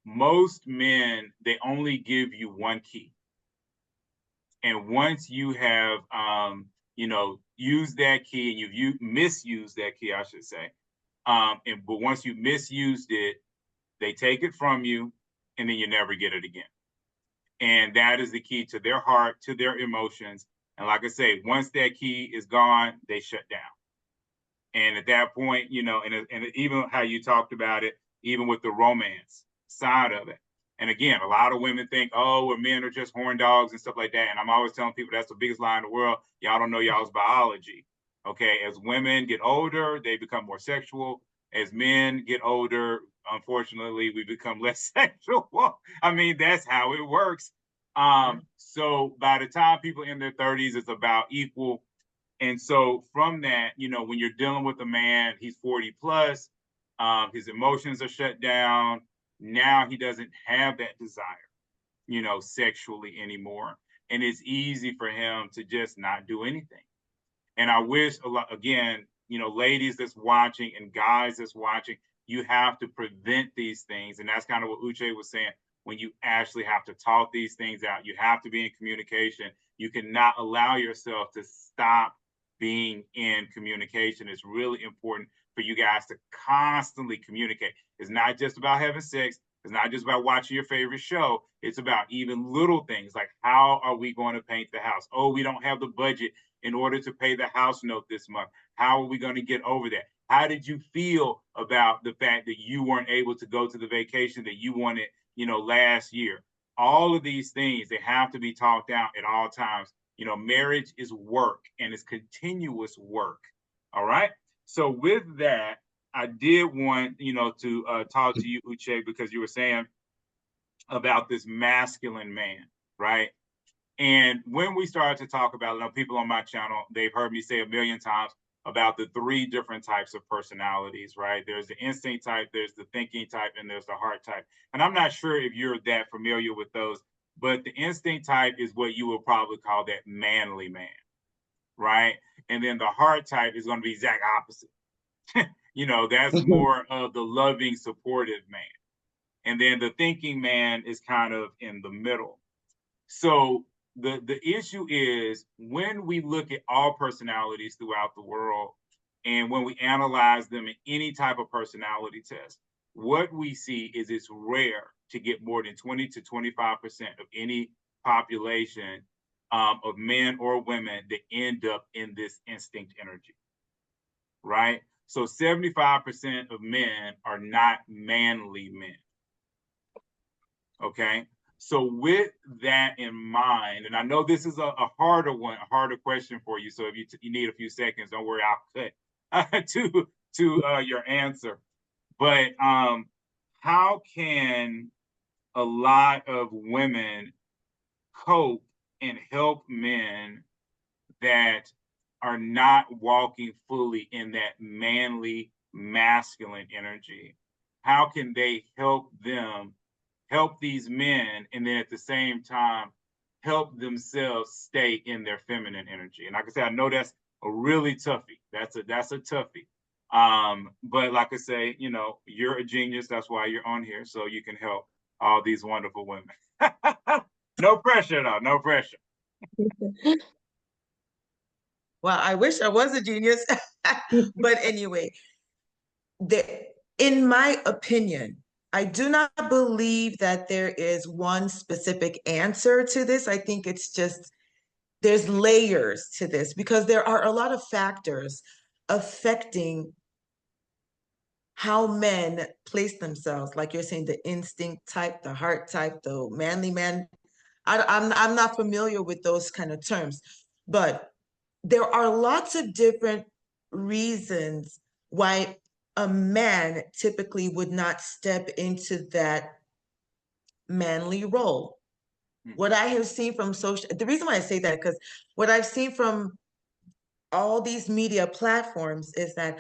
Most men, they only give you one key. And once you have, used that key, and you've misused that key, I should say, but once you misused it, they take it from you, and then you never get it again. And that is the key to their heart, to their emotions. And like I say, once that key is gone, they shut down. And at that point, and even how you talked about it, even with the romance side of it. And again, a lot of women think, oh, well, men are just horn dogs and stuff like that. And I'm always telling people that's the biggest lie in the world. Y'all don't know y'all's biology. Okay, as women get older, they become more sexual. As men get older, unfortunately, we become less sexual. I mean, that's how it works. So by the time people in their 30s, it's about equal. And so from that, when you're dealing with a man, he's 40 plus, his emotions are shut down. Now he doesn't have that desire, sexually anymore. And it's easy for him to just not do anything. And I wish, again, ladies that's watching and guys that's watching, you have to prevent these things. And that's kind of what Uche was saying. When you actually have to talk these things out, you have to be in communication. You cannot allow yourself to stop being in communication. It's really important for you guys to constantly communicate. It's not just about having sex. It's not just about watching your favorite show. It's about even little things like, how are we going to paint the house? Oh, we don't have the budget in order to pay the house note this month. How are we going to get over that? How did you feel about the fact that you weren't able to go to the vacation that you wanted, last year? All of these things, they have to be talked out at all times. Marriage is work, and it's continuous work. All right. So with that, I did want, to talk to you, Uche, because you were saying about this masculine man, right? And when we started to talk about it, people on my channel, they've heard me say a million times about the 3 different types of personalities, right? There's the instinct type, there's the thinking type, and there's the heart type. And I'm not sure if you're that familiar with those, but the instinct type is what you would probably call that manly man, right? And then the heart type is going to be exact opposite. That's more of the loving, supportive man. And then the thinking man is kind of in the middle. So the issue is, when we look at all personalities throughout the world, and when we analyze them in any type of personality test, what we see is it's rare to get more than 20 to 25% of any population of men or women that end up in this instinct energy, right? So 75% of men are not manly men, okay? So with that in mind, and I know this is a harder question for you. So if you need a few seconds, don't worry, I'll cut to your answer. But how can a lot of women cope and help men that are not walking fully in that manly, masculine energy? How can they help these men, and then at the same time help themselves stay in their feminine energy? And like I said, I know that's a really toughie. That's a toughie. But like I say, you're a genius. That's why you're on here, so you can help all these wonderful women. No pressure, though. No pressure. Well, I wish I was a genius. But anyway, in my opinion, I do not believe that there is one specific answer to this. I think it's just there's layers to this, because there are a lot of factors affecting how men place themselves. Like you're saying, the instinct type, the heart type, the manly man. I'm not familiar with those kind of terms, but there are lots of different reasons why a man typically would not step into that manly role. What I have seen from the reason why I say that, because what I've seen from all these media platforms is that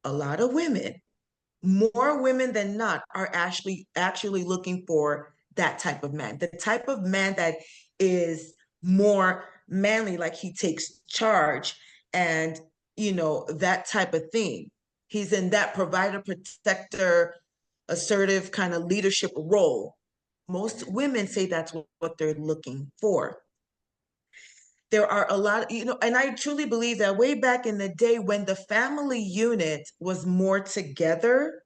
a lot of women, more women than not, are actually looking for that type of man, the type of man that is more manly, like he takes charge and, that type of thing. He's in that provider, protector, assertive kind of leadership role. Most women say that's what they're looking for. There are a lot, and I truly believe that way back in the day when the family unit was more together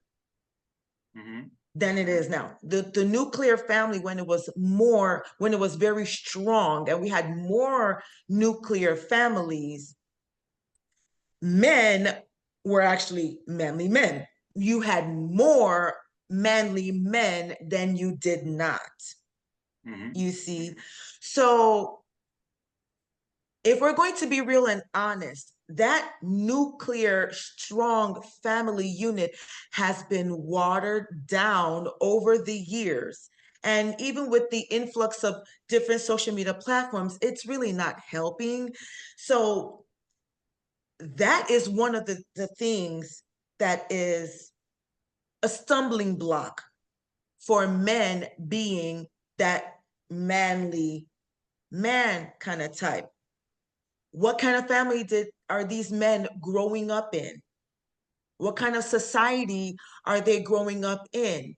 than it is now. The nuclear family, when it was very strong and we had more nuclear families, men were actually manly men. You had more manly men than you did not. You see? So if we're going to be real and honest, that nuclear strong family unit has been watered down over the years. And even with the influx of different social media platforms, it's really not helping. So that is one of the things that is a stumbling block for men being that manly man kind of type. What kind of family are these men growing up in? What kind of society are they growing up in?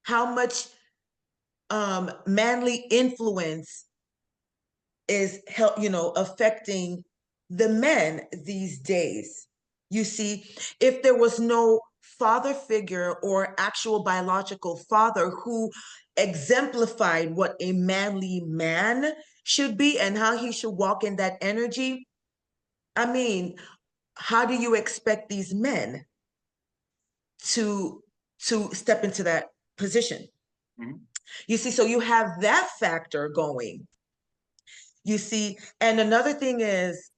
How much manly influence is affecting the men these days? You see, if there was no father figure or actual biological father who exemplified what a manly man should be and how he should walk in that energy, I mean, how do you expect these men to step into that position? You see, so you have that factor going. You see, and another thing is,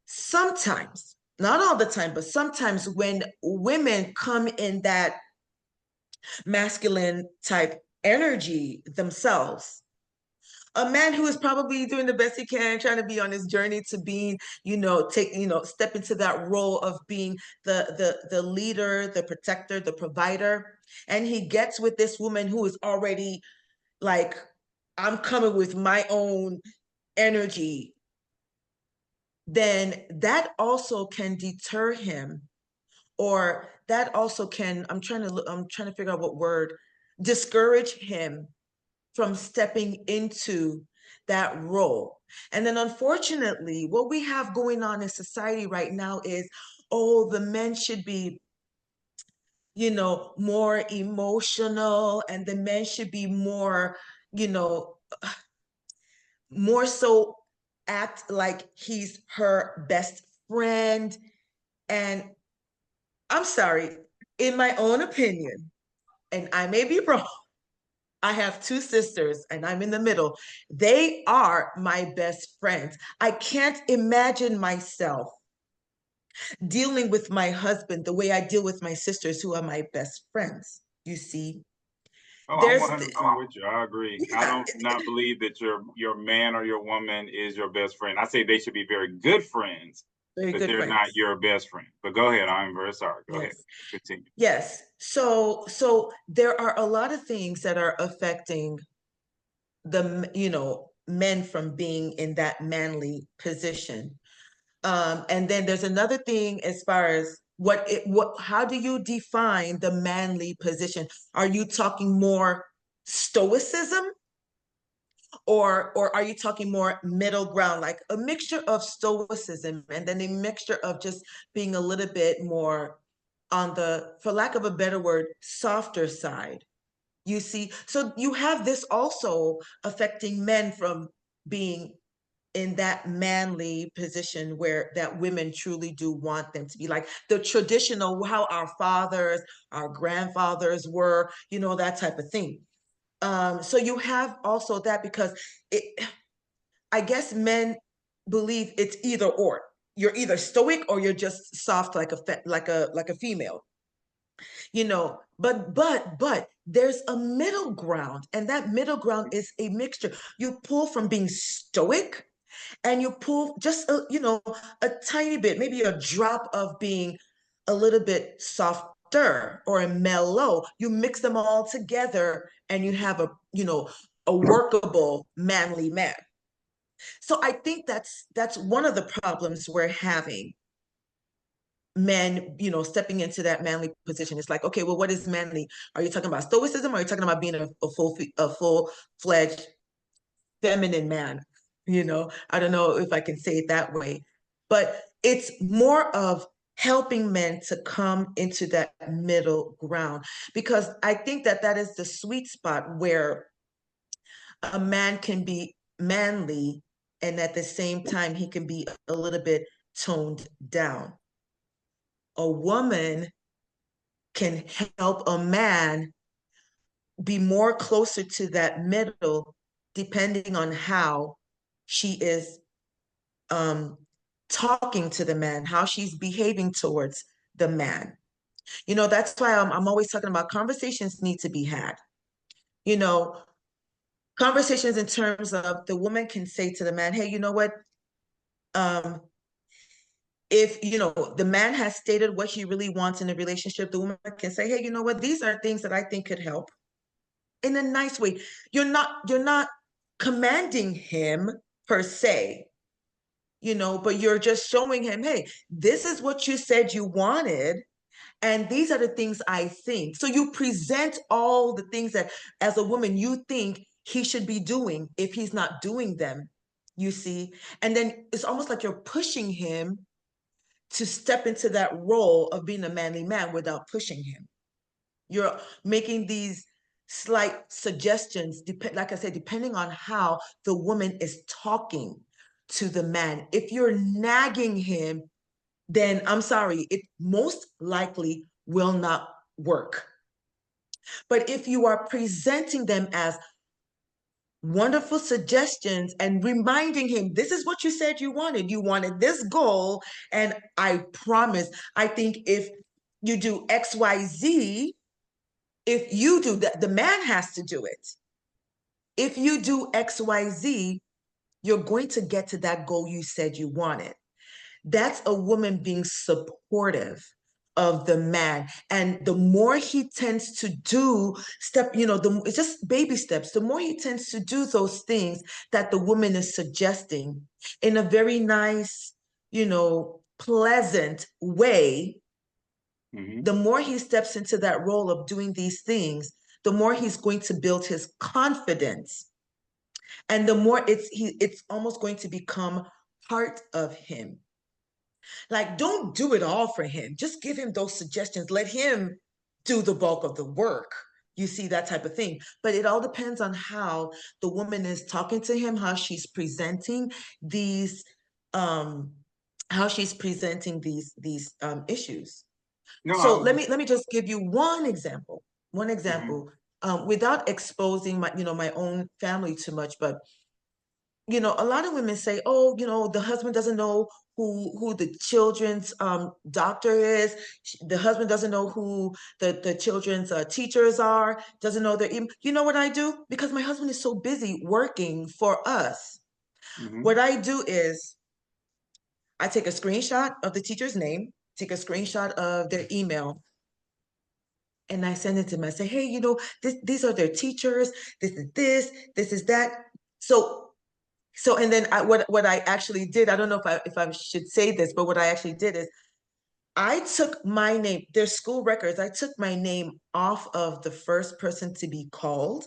sometimes, not all the time, but sometimes when women come in that masculine type energy themselves, a man who is probably doing the best he can, trying to be on his journey to being, step into that role of being the leader, the protector, the provider. And he gets with this woman who is already like, I'm coming with my own energy. Then that also can deter him, or that also can, I'm trying to figure out what word, discourage him from stepping into that role. And then unfortunately, what we have going on in society right now is, oh, the men should be, more emotional, and the men should be more, more so act like he's her best friend. And I'm sorry, in my own opinion, and I may be wrong, I have two sisters and I'm in the middle. They are my best friends. I can't imagine myself dealing with my husband the way I deal with my sisters, who are my best friends. You see? Oh, I'm 100% with you. I agree. Yeah. I don't not believe that your man or your woman is your best friend. I say they should be very good friends, but they're not your best friend. But go ahead. I'm very sorry. Go ahead. Continue. Yes. So there are a lot of things that are affecting the men from being in that manly position. And then there's another thing as far as how do you define the manly position? Are you talking more stoicism, or are you talking more middle ground, like a mixture of stoicism and then a mixture of just being a little bit more on the, for lack of a better word, softer side? You see, so you have this also affecting men from being in that manly position where that women truly do want them to be, like the traditional, how our fathers, our grandfathers were, you know, that type of thing. So you have also that, because I guess men believe it's either or. You're either stoic or you're just soft like a female, you know. But there's a middle ground, and that middle ground is a mixture. You pull from being stoic, and you pull just a tiny bit, maybe a drop of being a little bit softer or a mellow. You mix them all together and you have a workable manly man. So I think that's one of the problems we're having. Men, stepping into that manly position. It's like, okay, well, what is manly? Are you talking about stoicism, or are you talking about being a full-fledged feminine man? I don't know if I can say it that way, but it's more of helping men to come into that middle ground, because I think that is the sweet spot where a man can be manly and at the same time he can be a little bit toned down. A woman can help a man be more closer to that middle, depending on how she is talking to the man, how she's behaving towards the man. That's why I'm always talking about conversations need to be had. Conversations in terms of the woman can say to the man, hey, you know what? If the man has stated what he really wants in a relationship, the woman can say, hey, you know what? These are things that I think could help, in a nice way. You're not commanding him per se, but you're just showing him, hey, this is what you said you wanted, and these are the things I think. So you present all the things that, as a woman, you think he should be doing if he's not doing them, you see? And then it's almost like you're pushing him to step into that role of being a manly man without pushing him. You're making these slight suggestions, like I said, depending on how the woman is talking to the man. If you're nagging him, then I'm sorry, it most likely will not work. But if you are presenting them as wonderful suggestions and reminding him, this is what you said you wanted this goal, and I promise, I think if you do XYZ, if you do that, the man has to do it. If you do XYZ, you're going to get to that goal you said you wanted. That's a woman being supportive of the man. And the more he tends to do it's just baby steps. The more he tends to do those things that the woman is suggesting in a very nice, pleasant way, the more he steps into that role of doing these things, the more he's going to build his confidence. And the more it's almost going to become part of him. Like, don't do it all for him. Just give him those suggestions. Let him do the bulk of the work. You see, that type of thing. But it all depends on how the woman is talking to him, how she's presenting these issues. No, So let me just give you one example. Without exposing my own family too much, but a lot of women say, oh, the husband doesn't know who the children's doctor is. The husband doesn't know who the children's teachers are, doesn't know their email. You know what I do? Because my husband is so busy working for us. What I do is I take a screenshot of the teacher's name, take a screenshot of their email, and I send it to him. I say, hey, these are their teachers. This is that. So, and then what I actually did, I don't know if I should say this, but what I actually did is I took my name, their school records, I took my name off of the first person to be called,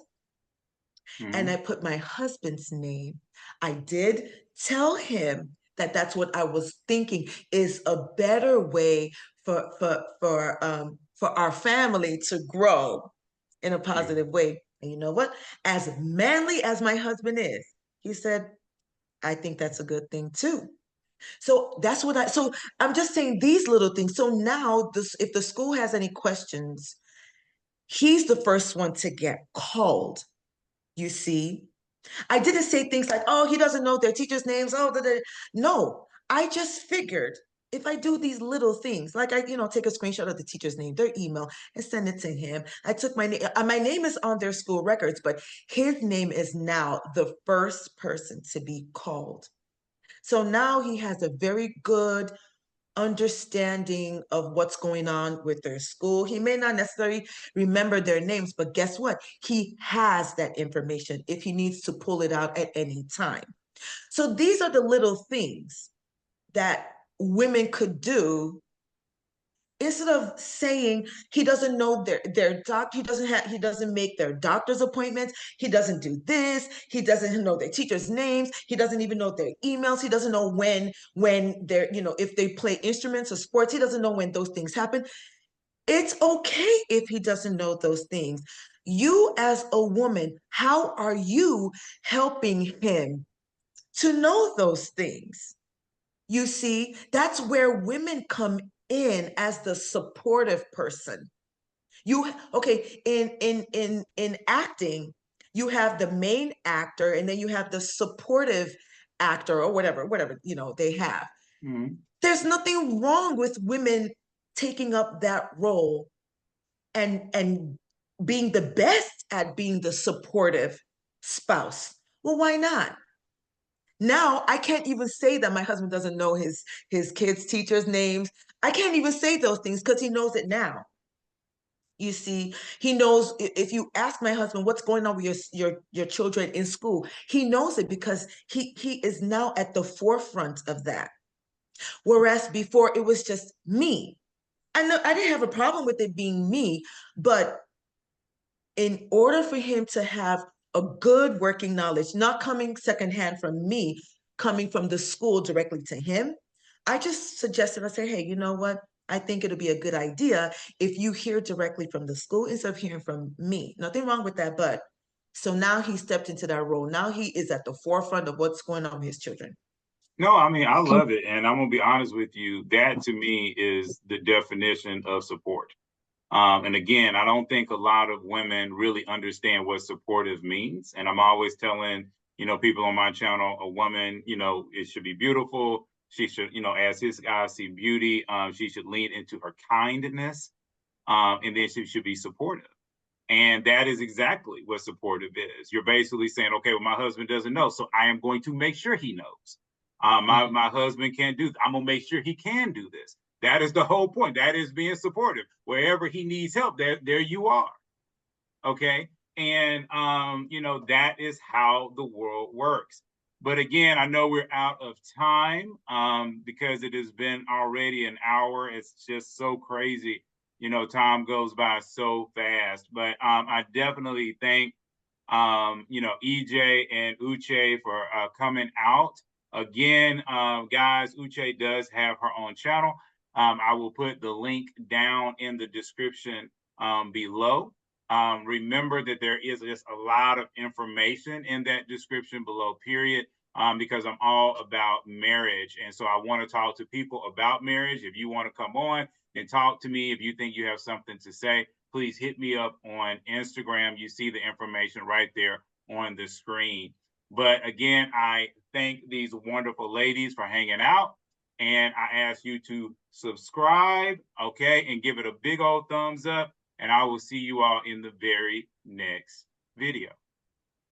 and I put my husband's name. I did tell him that that's what I was thinking is a better way for our family to grow in a positive way. And you know what? As manly as my husband is, he said, I think that's a good thing too. So that's what so I'm just saying these little things. So now this, if the school has any questions, he's the first one to get called, you see. I didn't say things like, oh, he doesn't know their teachers' names. Oh, no, I just figured if I do these little things, like I, take a screenshot of the teacher's name, their email, and send it to him. I took my name is on their school records, but his name is now the first person to be called. So now he has a very good understanding of what's going on with their school. He may not necessarily remember their names, but guess what? He has that information if he needs to pull it out at any time. So these are the little things that women could do instead of saying he doesn't know their doc, he doesn't make their doctor's appointments, he doesn't do this, he doesn't know their teachers' names, he doesn't even know their emails, he doesn't know when they're, if they play instruments or sports, he doesn't know when those things happen. It's okay if he doesn't know those things. You as a woman, how are you helping him to know those things? You see, that's where women come in as the supportive person. In acting, you have the main actor and then you have the supportive actor or whatever they have. Mm-hmm. There's nothing wrong with women taking up that role and being the best at being the supportive spouse. Well, why not? Now I can't even say that my husband doesn't know his kids' teachers' names. I can't even say those things because he knows it now. You see, he knows if you ask my husband what's going on with your children in school, he knows it because he is now at the forefront of that. Whereas before it was just me. I know I didn't have a problem with it being me, but in order for him to have a good working knowledge, not coming secondhand from me, coming from the school directly to him, I just suggested, I say, hey, you know what? I think it'll be a good idea if you hear directly from the school instead of hearing from me. Nothing wrong with that, but so now he stepped into that role. Now he is at the forefront of what's going on with his children. No, I mean, I love it. And I'm going to be honest with you. That to me is the definition of support. And again, I don't think a lot of women really understand what supportive means. And I'm always telling, people on my channel, a woman, it should be beautiful. She should, as his eyes see beauty, she should lean into her kindness. And then she should be supportive. And that is exactly what supportive is. You're basically saying, okay, well, my husband doesn't know, so I am going to make sure he knows. My husband can't do this. I'm going to make sure he can do this. That is the whole point. That is being supportive. Wherever he needs help, there you are. Okay. And, that is how the world works. But again, I know we're out of time because it has been already an hour. It's just so crazy. Time goes by so fast. But I definitely thank, EJ and Uche for coming out. Again, guys, Uche does have her own channel. I will put the link down in the description below. Remember that there is just a lot of information in that description below, period, because I'm all about marriage. And so I want to talk to people about marriage. If you want to come on and talk to me, if you think you have something to say, please hit me up on Instagram. You see the information right there on the screen. But again, I thank these wonderful ladies for hanging out. And I ask you to subscribe, okay, and give it a big old thumbs up. And I will see you all in the very next video.